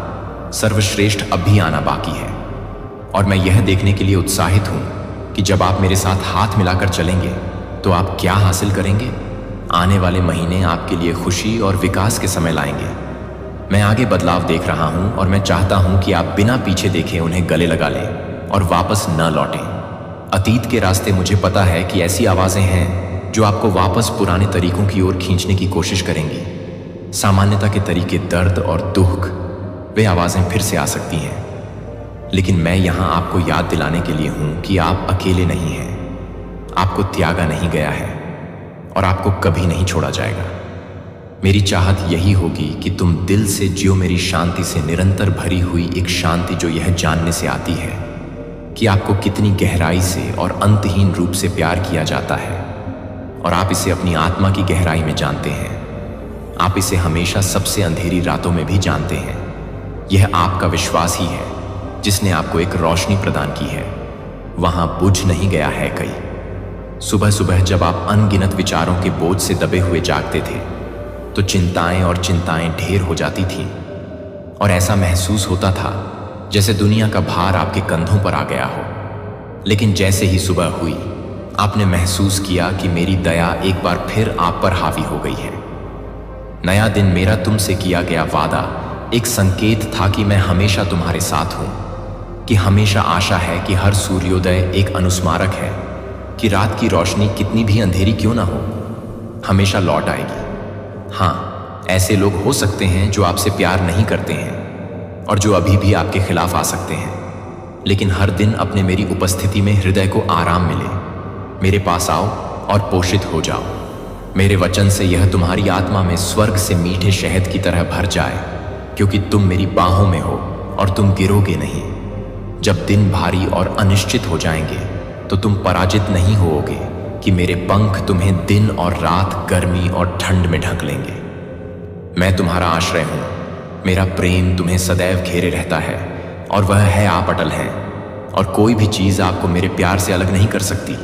सर्वश्रेष्ठ अब भी आना बाकी है। और मैं यह देखने के लिए उत्साहित हूं कि जब आप मेरे साथ हाथ मिलाकर चलेंगे तो आप क्या हासिल करेंगे। आने वाले महीने आपके लिए खुशी और विकास के समय लाएंगे। मैं आगे बदलाव देख रहा हूं और मैं चाहता हूं कि आप बिना पीछे देखे उन्हें गले लगा लें और वापस न लौटें। अतीत के रास्ते, मुझे पता है कि ऐसी आवाजें हैं जो आपको वापस पुराने तरीकों की ओर खींचने की कोशिश करेंगी। सामान्यता के तरीके, दर्द और दुख, वे आवाजें फिर से आ सकती हैं। लेकिन मैं यहां आपको याद दिलाने के लिए हूं कि आप अकेले नहीं हैं। आपको त्यागा नहीं गया है और आपको कभी नहीं छोड़ा जाएगा। मेरी चाहत यही होगी कि तुम दिल से जियो मेरी शांति से, निरंतर भरी हुई एक शांति जो यह जानने से आती है कि आपको कितनी गहराई से और अंतहीन रूप से प्यार किया जाता है और आप इसे अपनी आत्मा की गहराई में जानते हैं। आप इसे हमेशा सबसे अंधेरी रातों में भी जानते हैं। यह आपका विश्वास ही है जिसने आपको एक रोशनी प्रदान की है। वहां बुझ नहीं गया है कहीं। सुबह सुबह जब आप अनगिनत विचारों के बोझ से दबे हुए जागते थे तो चिंताएं ढेर हो जाती थीं और ऐसा महसूस होता था जैसे दुनिया का भार आपके कंधों पर आ गया हो। लेकिन जैसे ही सुबह हुई, आपने महसूस किया कि मेरी दया एक बार फिर आप पर हावी हो गई है। नया दिन, मेरा तुमसे किया गया वादा, एक संकेत था कि मैं हमेशा तुम्हारे साथ हूं, कि हमेशा आशा है, कि हर सूर्योदय एक अनुस्मारक है कि रात की रोशनी कितनी भी अंधेरी क्यों ना हो, हमेशा लौट आएगी। हाँ, ऐसे लोग हो सकते हैं जो आपसे प्यार नहीं करते हैं और जो अभी भी आपके खिलाफ आ सकते हैं, लेकिन हर दिन अपने मेरी उपस्थिति में हृदय को आराम मिले। मेरे पास आओ और पोषित हो जाओ। मेरे वचन से यह तुम्हारी आत्मा में स्वर्ग से मीठे शहद की तरह भर जाए, क्योंकि तुम मेरी बाहों में हो और तुम गिरोगे नहीं। जब दिन भारी और अनिश्चित हो जाएंगे तो तुम पराजित नहीं होओगे कि मेरे पंख तुम्हें दिन और रात, गर्मी और ठंड में ढक लेंगे। मैं तुम्हारा आश्रय हूं। मेरा प्रेम तुम्हें सदैव घेरे रहता है और वह है, आप अटल हैं और कोई भी चीज आपको मेरे प्यार से अलग नहीं कर सकती।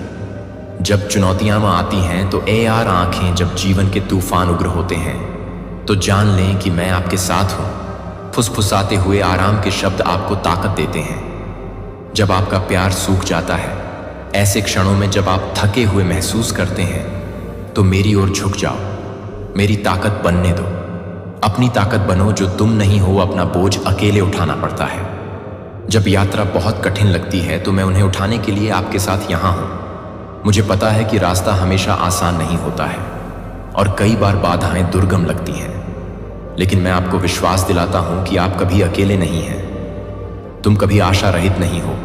जब चुनौतियां आती हैं तो ए यार आंखें, जब जीवन के तूफान उग्र होते हैं तो जान लें कि मैं आपके साथ हूं। फुसफुसाते हुए आराम के शब्द आपको ताकत देते हैं। जब आपका प्यार सूख जाता है, ऐसे क्षणों में जब आप थके हुए महसूस करते हैं, तो मेरी ओर झुक जाओ, मेरी ताकत बनने दो। अपनी ताकत बनो, जो तुम नहीं हो। अपना बोझ अकेले उठाना पड़ता है। जब यात्रा बहुत कठिन लगती है तो मैं उन्हें उठाने के लिए आपके साथ यहाँ हूँ। मुझे पता है कि रास्ता हमेशा आसान नहीं होता है और कई बार बाधाएं दुर्गम लगती हैं, लेकिन मैं आपको विश्वास दिलाता हूँ कि आप कभी अकेले नहीं हैं। तुम कभी आशा रहित नहीं हो,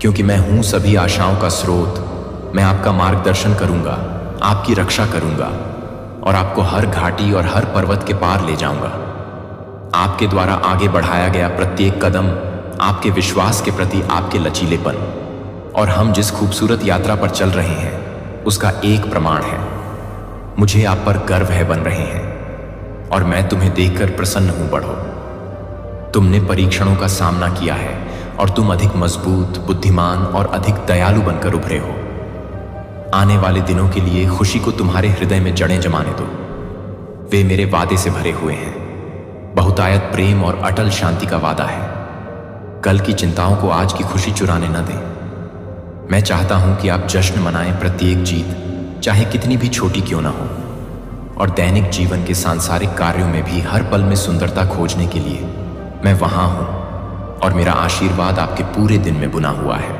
क्योंकि मैं हूँ सभी आशाओं का स्रोत। मैं आपका मार्गदर्शन करूँगा, आपकी रक्षा करूँगा और आपको हर घाटी और हर पर्वत के पार ले जाऊँगा। आपके द्वारा आगे बढ़ाया गया प्रत्येक कदम आपके विश्वास के प्रति आपके लचीलेपन और हम जिस खूबसूरत यात्रा पर चल रहे हैं उसका एक प्रमाण है। मुझे आप पर गर्व है बन रहे हैं और मैं तुम्हें देखकर प्रसन्न हूं। बढ़ो, तुमने परीक्षणों का सामना किया है और तुम अधिक मजबूत, बुद्धिमान और अधिक दयालु बनकर उभरे हो। आने वाले दिनों के लिए खुशी को तुम्हारे हृदय में जड़ें जमाने दो। वे मेरे वादे से भरे हुए हैं। बहुतायत प्रेम और अटल शांति का वादा है। कल की चिंताओं को आज की खुशी चुराने न दें। मैं चाहता हूं कि आप जश्न मनाएं प्रत्येक जीत, चाहे कितनी भी छोटी क्यों ना हो, और दैनिक जीवन के सांसारिक कार्यों में भी हर पल में सुंदरता खोजने के लिए मैं वहां हूं और मेरा आशीर्वाद आपके पूरे दिन में बुना हुआ है।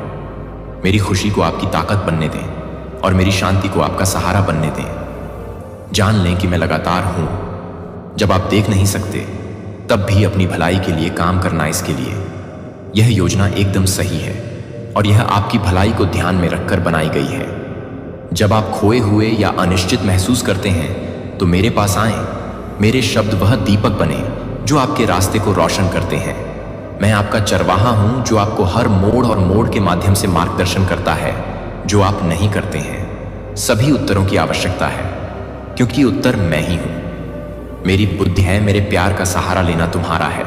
मेरी खुशी को आपकी ताकत बनने दें और मेरी शांति को आपका सहारा बनने दें। जान लें कि मैं लगातार हूं। जब आप देख नहीं सकते तब भी अपनी भलाई के लिए काम करना, इसके लिए यह योजना एकदम सही है और यह आपकी भलाई को ध्यान में रखकर बनाई गई है। जब आप खोए हुए या अनिश्चित महसूस करते हैं तो मेरे पास आएं। मेरे शब्द वह दीपक बने जो आपके रास्ते को रोशन करते हैं। मैं आपका चरवाहा हूं जो आपको हर मोड़ और मोड़ के माध्यम से मार्गदर्शन करता है जो आप नहीं करते हैं। सभी उत्तरों की आवश्यकता है, क्योंकि उत्तर मैं ही हूं। मेरी बुद्धि है, मेरे प्यार का सहारा लेना तुम्हारा है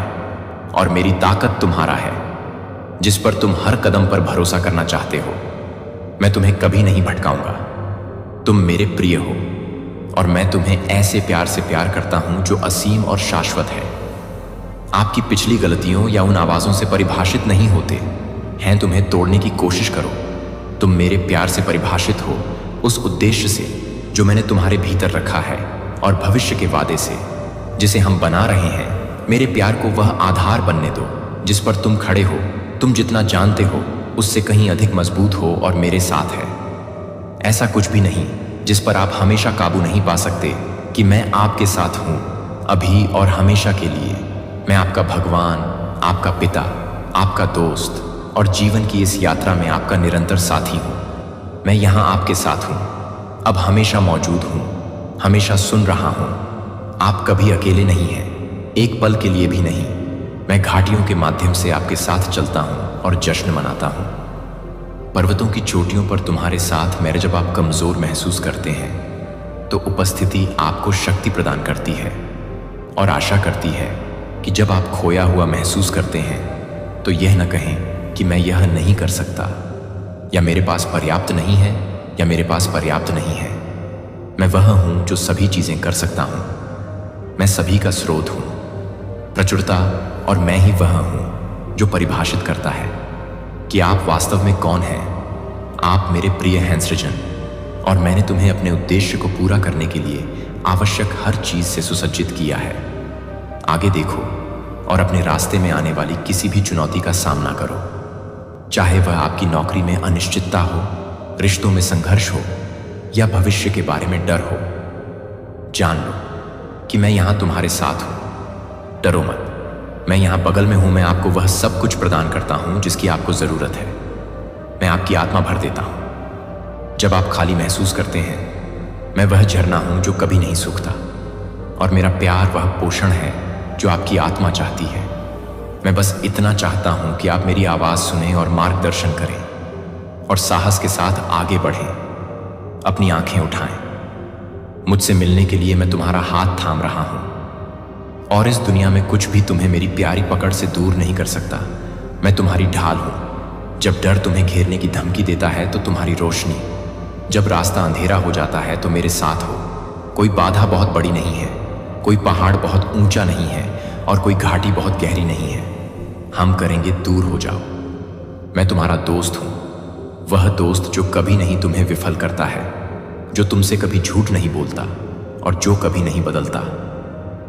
और मेरी ताकत तुम्हारा है, जिस पर तुम हर कदम पर भरोसा करना चाहते हो। मैं तुम्हें कभी नहीं भटकाऊंगा। तुम मेरे प्रिय हो और मैं तुम्हें ऐसे प्यार से प्यार करता हूं जो असीम और शाश्वत है। आपकी पिछली गलतियों या उन आवाजों से परिभाषित नहीं होते हैं। तुम्हें तोड़ने की कोशिश करो। तुम मेरे प्यार से परिभाषित हो, उस उद्देश्य से जो मैंने तुम्हारे भीतर रखा है और भविष्य के वादे से जिसे हम बना रहे हैं। मेरे प्यार को वह आधार बनने दो जिस पर तुम खड़े हो। तुम जितना जानते हो उससे कहीं अधिक मजबूत हो और मेरे साथ है। ऐसा कुछ भी नहीं जिस पर आप हमेशा काबू नहीं पा सकते कि मैं आपके साथ हूं, अभी और हमेशा के लिए। मैं आपका भगवान, आपका पिता, आपका दोस्त और जीवन की इस यात्रा में आपका निरंतर साथी हूं। मैं यहां आपके साथ हूं, अब हमेशा मौजूद हूं, हमेशा सुन रहा हूं। आप कभी अकेले नहीं हैं, एक पल के लिए भी नहीं। मैं घाटियों के माध्यम से आपके साथ चलता हूं और जश्न मनाता हूं। पर्वतों की चोटियों पर तुम्हारे साथ मेरे जब आप कमजोर महसूस करते हैं तो उपस्थिति आपको शक्ति प्रदान करती है और आशा करती है कि जब आप खोया हुआ महसूस करते हैं तो यह न कहें कि मैं यह नहीं कर सकता, या मेरे पास पर्याप्त नहीं है, या मेरे पास पर्याप्त नहीं है। मैं वह हूं जो सभी चीजें कर सकता हूं। मैं सभी का स्रोत हूं, प्रचुरता, और मैं ही वह हूं जो परिभाषित करता है कि आप वास्तव में कौन हैं। आप मेरे प्रिय हैं सृजन, और मैंने तुम्हें अपने उद्देश्य को पूरा करने के लिए आवश्यक हर चीज से सुसज्जित किया है। आगे देखो और अपने रास्ते में आने वाली किसी भी चुनौती का सामना करो, चाहे वह आपकी नौकरी में अनिश्चितता हो, रिश्तों में संघर्ष हो या भविष्य के बारे में डर हो। जान लो कि मैं यहां तुम्हारे साथ हूं। डरो मत, मैं यहां बगल में हूं। मैं आपको वह सब कुछ प्रदान करता हूं जिसकी आपको जरूरत है। मैं आपकी आत्मा भर देता हूं। जब आप खाली महसूस करते हैं, मैं वह झरना हूं जो कभी नहीं सूखता, और मेरा प्यार वह पोषण है जो आपकी आत्मा चाहती है। मैं बस इतना चाहता हूं कि आप मेरी आवाज सुनें और मार्गदर्शन करें और साहस के साथ आगे बढ़ें। अपनी आंखें उठाएं। मुझसे मिलने के लिए मैं तुम्हारा हाथ थाम रहा हूं, और इस दुनिया में कुछ भी तुम्हें मेरी प्यारी पकड़ से दूर नहीं कर सकता। मैं तुम्हारी ढाल हूं। जब डर तुम्हें घेरने की धमकी देता है तो तुम्हारी रोशनी, जब रास्ता अंधेरा हो जाता है तो मेरे साथ हो। कोई बाधा बहुत बड़ी नहीं है, कोई पहाड़ बहुत ऊंचा नहीं है और कोई घाटी बहुत गहरी नहीं है। हम करेंगे दूर हो जाओ। मैं तुम्हारा दोस्त हूं, वह दोस्त जो कभी नहीं तुम्हें विफल करता है, जो तुमसे कभी झूठ नहीं बोलता और जो कभी नहीं बदलता।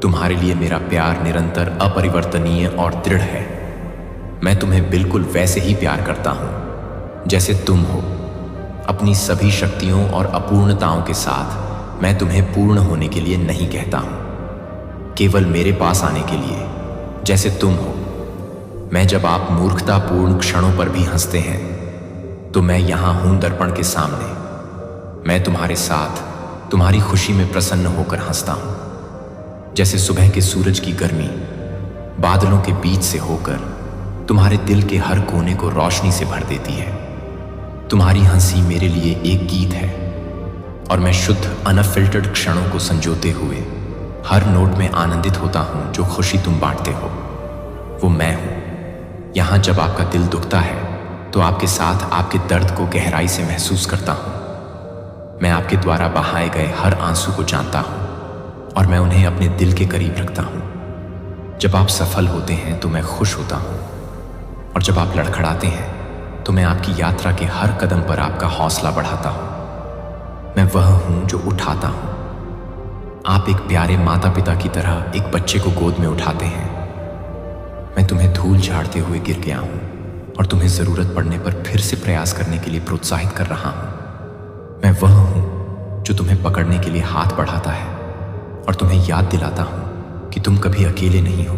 तुम्हारे लिए मेरा प्यार निरंतर अपरिवर्तनीय और दृढ़ है। मैं तुम्हें बिल्कुल वैसे ही प्यार करता हूं जैसे तुम हो। अपनी सभी शक्तियों और अपूर्णताओं के साथ मैं तुम्हें पूर्ण होने के लिए नहीं कहता हूं, केवल मेरे पास आने के लिए, जैसे तुम हो। मैं जब आप मूर्खतापूर्ण क्षणों पर भी हंसते हैं तो मैं यहां हूं दर्पण के सामने। मैं तुम्हारे साथ तुम्हारी खुशी में प्रसन्न होकर हंसता हूं, जैसे सुबह के सूरज की गर्मी बादलों के बीच से होकर तुम्हारे दिल के हर कोने को रोशनी से भर देती है। तुम्हारी हंसी मेरे लिए एक गीत है और मैं शुद्ध अनफिल्टर्ड क्षणों को संजोते हुए हर नोट में आनंदित होता हूं जो खुशी तुम बांटते हो। वो मैं हूं। यहां जब आपका दिल दुखता है तो आपके साथ आपके दर्द को गहराई से महसूस करता हूं। मैं आपके द्वारा बहाए गए हर आंसू को जानता हूं और मैं उन्हें अपने दिल के करीब रखता हूं। जब आप सफल होते हैं तो मैं खुश होता हूं और जब आप लड़खड़ाते हैं तो मैं आपकी यात्रा के हर कदम पर आपका हौसला बढ़ाता हूं। मैं वह हूं जो उठाता हूं। आप एक प्यारे माता पिता की तरह एक बच्चे को गोद में उठाते हैं। मैं तुम्हें धूल झाड़ते हुए गिर गया हूं और तुम्हें जरूरत पड़ने पर फिर से प्रयास करने के लिए प्रोत्साहित कर रहा हूं। मैं वह हूं जो तुम्हें पकड़ने के लिए हाथ बढ़ाता है और तुम्हें याद दिलाता हूं कि तुम कभी अकेले नहीं हो।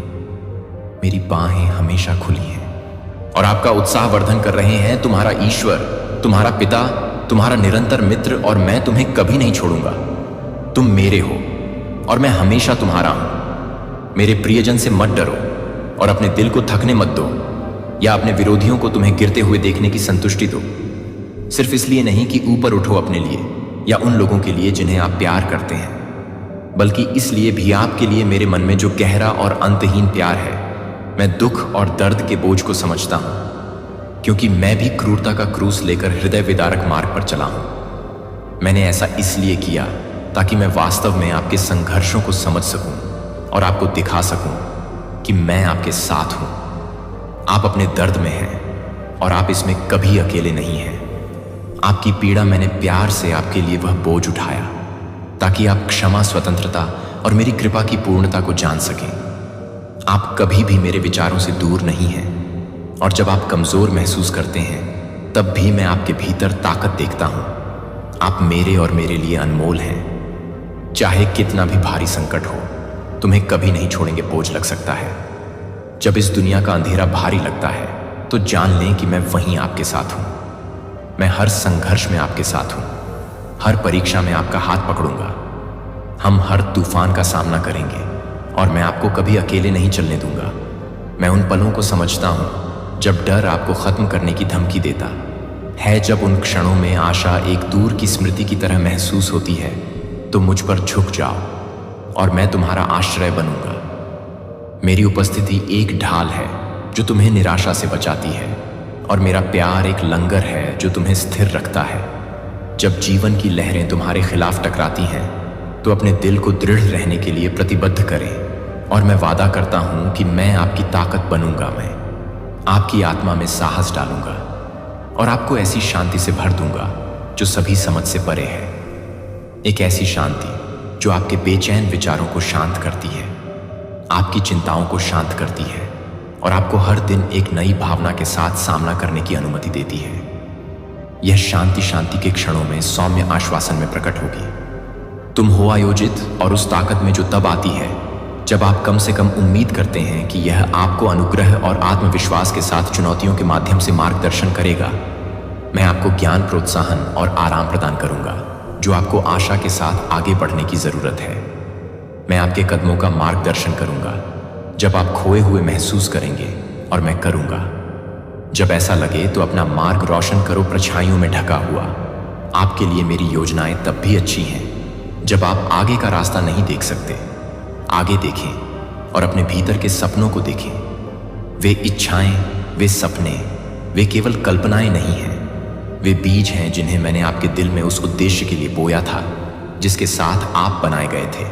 मेरी बाहें हमेशा खुली हैं और आपका उत्साहवर्धन कर रहे हैं तुम्हारा ईश्वर, तुम्हारा पिता, तुम्हारा निरंतर मित्र, और मैं तुम्हें कभी नहीं छोड़ूंगा। तुम मेरे हो और मैं हमेशा तुम्हारा हूं। मेरे प्रियजन से मत डरो और अपने दिल को थकने मत दो या अपने विरोधियों को तुम्हें गिरते हुए देखने की संतुष्टि दो। सिर्फ इसलिए नहीं कि ऊपर उठो अपने लिए या उन लोगों के लिए जिन्हें आप प्यार करते हैं, बल्कि इसलिए भी आपके लिए मेरे मन में जो गहरा और अंतहीन प्यार है। मैं दुख और दर्द के बोझ को समझता हूं, क्योंकि मैं भी क्रूरता का क्रूस लेकर हृदय विदारक मार्ग पर चला हूं। मैंने ऐसा इसलिए किया ताकि मैं वास्तव में आपके संघर्षों को समझ सकूं और आपको दिखा सकूं कि मैं आपके साथ हूं। आप अपने दर्द में हैं और आप इसमें कभी अकेले नहीं हैं। आपकी पीड़ा मैंने प्यार से आपके लिए वह बोझ उठाया ताकि आप क्षमा, स्वतंत्रता और मेरी कृपा की पूर्णता को जान सकें। आप कभी भी मेरे विचारों से दूर नहीं हैं और जब आप कमजोर महसूस करते हैं तब भी मैं आपके भीतर ताकत देखता हूं। आप मेरे और मेरे लिए अनमोल हैं। चाहे कितना भी भारी संकट हो, तुम्हें कभी नहीं छोड़ेंगे बोझ लग सकता है। जब इस दुनिया का अंधेरा भारी लगता है तो जान लें कि मैं वहीं आपके साथ हूं। मैं हर संघर्ष में आपके साथ हूं, हर परीक्षा में आपका हाथ पकड़ूंगा। हम हर तूफान का सामना करेंगे और मैं आपको कभी अकेले नहीं चलने दूंगा। मैं उन पलों को समझता हूं जब डर आपको खत्म करने की धमकी देता है, जब उन क्षणों में आशा एक दूर की स्मृति की तरह महसूस होती है तो मुझ पर झुक जाओ और मैं तुम्हारा आश्रय बनूंगा। मेरी उपस्थिति एक ढाल है जो तुम्हें निराशा से बचाती है और मेरा प्यार एक लंगर है जो तुम्हें स्थिर रखता है। जब जीवन की लहरें तुम्हारे खिलाफ टकराती हैं तो अपने दिल को दृढ़ रहने के लिए प्रतिबद्ध करें और मैं वादा करता हूं कि मैं आपकी ताकत बनूंगा। मैं आपकी आत्मा में साहस डालूंगा और आपको ऐसी शांति से भर दूंगा जो सभी समझ से परे है। एक ऐसी शांति जो आपके बेचैन विचारों को शांत करती है, आपकी चिंताओं को शांत करती है और आपको हर दिन एक नई भावना के साथ सामना करने की अनुमति देती है। यह शांति के क्षणों में सौम्य आश्वासन में प्रकट होगी। तुम हो आयोजित और उस ताकत में जो तब आती है जब आप कम से कम उम्मीद करते हैं कि यह आपको अनुग्रह और आत्मविश्वास के साथ चुनौतियों के माध्यम से मार्गदर्शन करेगा। मैं आपको ज्ञान, प्रोत्साहन और आराम प्रदान करूंगा जो आपको आशा के साथ आगे बढ़ने की जरूरत है। मैं आपके कदमों का मार्गदर्शन करूंगा जब आप खोए हुए महसूस करेंगे और मैं करूंगा। जब ऐसा लगे तो अपना मार्ग रोशन करो परछाइयों में ढका हुआ। आपके लिए मेरी योजनाएं तब भी अच्छी हैं जब आप आगे का रास्ता नहीं देख सकते। आगे देखें और अपने भीतर के सपनों को देखें। वे इच्छाएं, वे सपने, वे केवल कल्पनाएं नहीं हैं, वे बीज हैं जिन्हें मैंने आपके दिल में उस उद्देश्य के लिए बोया था जिसके साथ आप बनाए गए थे।